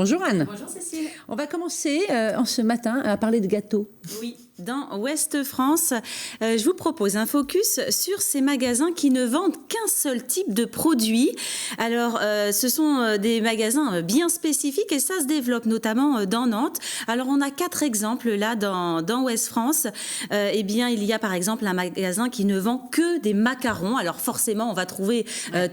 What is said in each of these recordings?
Bonjour Anne. Bonjour Cécile. On va commencer en ce matin à parler de gâteaux. Oui, dans Ouest France, je vous propose un focus sur ces magasins qui ne vendent qu'un seul type de produit. Alors, ce sont des magasins bien spécifiques et ça se développe notamment dans Nantes. Alors, on a 4 exemples là dans Ouest France. Eh bien, il y a par exemple un magasin qui ne vend que des macarons. Alors, forcément, on va trouver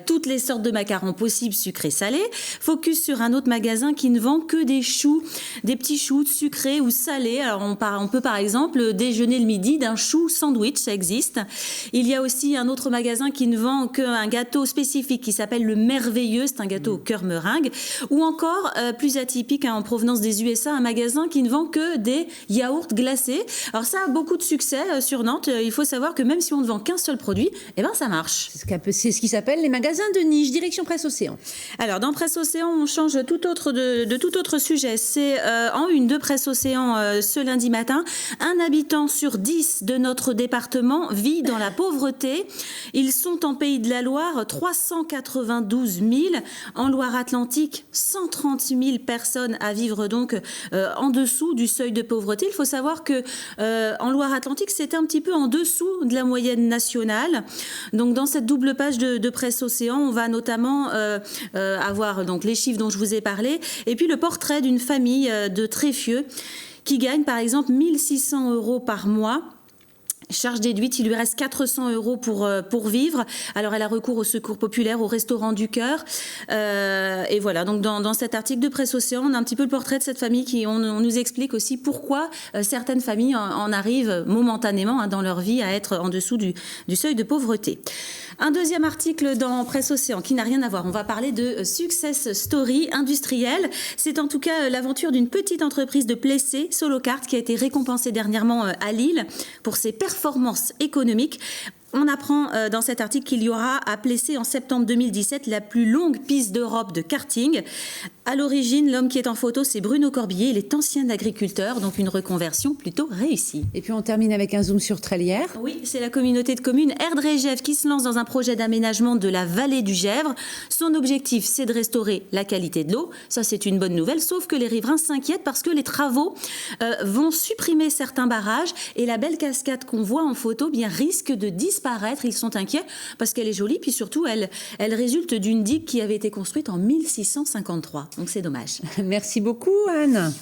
toutes les sortes de macarons possibles, sucrés, salés. Focus sur un autre magasin qui ne vend que des choux, des petits choux sucrés ou salés. Alors, on peut par exemple déjeuner le midi d'un chou sandwich, ça existe. Il y a aussi un autre magasin qui ne vend qu'un gâteau spécifique qui s'appelle le Merveilleux, c'est un gâteau au cœur meringue. Ou encore, plus atypique en provenance des USA, un magasin qui ne vend que des yaourts glacés. Alors ça a beaucoup de succès sur Nantes. Il faut savoir que même si on ne vend qu'un seul produit, eh ben ça marche. C'est ce qui s'appelle les magasins de niche, direction Presse Océan. Alors dans Presse Océan, on change de tout autre sujet. C'est en une de Presse Océan ce lundi matin. Un habitant sur 10 de notre département vit dans la pauvreté. Ils sont en Pays de la Loire 392 000. En Loire-Atlantique, 130 000 personnes à vivre donc en dessous du seuil de pauvreté. Il faut savoir que en Loire-Atlantique, c'est un petit peu en dessous de la moyenne nationale. Donc dans cette double page de Presse Océan, on va notamment avoir donc les chiffres dont je vous ai parlé et puis le portrait d'une famille de Tréfieux qui gagne par exemple 1 600 € par mois. Charge déduite, il lui reste 400 € pour vivre. Alors, elle a recours au secours populaire, au restaurant du cœur. Et voilà, donc dans cet article de Presse Océan, on a un petit peu le portrait de cette famille on nous explique aussi pourquoi certaines familles en arrivent momentanément dans leur vie à être en dessous du seuil de pauvreté. Un deuxième article dans Presse Océan qui n'a rien à voir. On va parler de success story industrielle. C'est en tout cas l'aventure d'une petite entreprise de Plessé, Solocart, qui a été récompensée dernièrement à Lille pour ses performances économiques. On apprend dans cet article qu'il y aura à Plessé en septembre 2017 la plus longue piste d'Europe de karting. À l'origine, l'homme qui est en photo, c'est Bruno Corbillet. Il est ancien agriculteur, donc une reconversion plutôt réussie. Et puis on termine avec un zoom sur Trélières. Oui, c'est la communauté de communes Erdre-et-Gèvres qui se lance dans un projet d'aménagement de la vallée du Gèvre. Son objectif, c'est de restaurer la qualité de l'eau. Ça, c'est une bonne nouvelle, sauf que les riverains s'inquiètent parce que les travaux vont supprimer certains barrages et la belle cascade qu'on voit en photo risque de disparaître. Ils sont inquiets parce qu'elle est jolie, puis surtout, elle résulte d'une digue qui avait été construite en 1653. Donc c'est dommage. Merci beaucoup, Anne.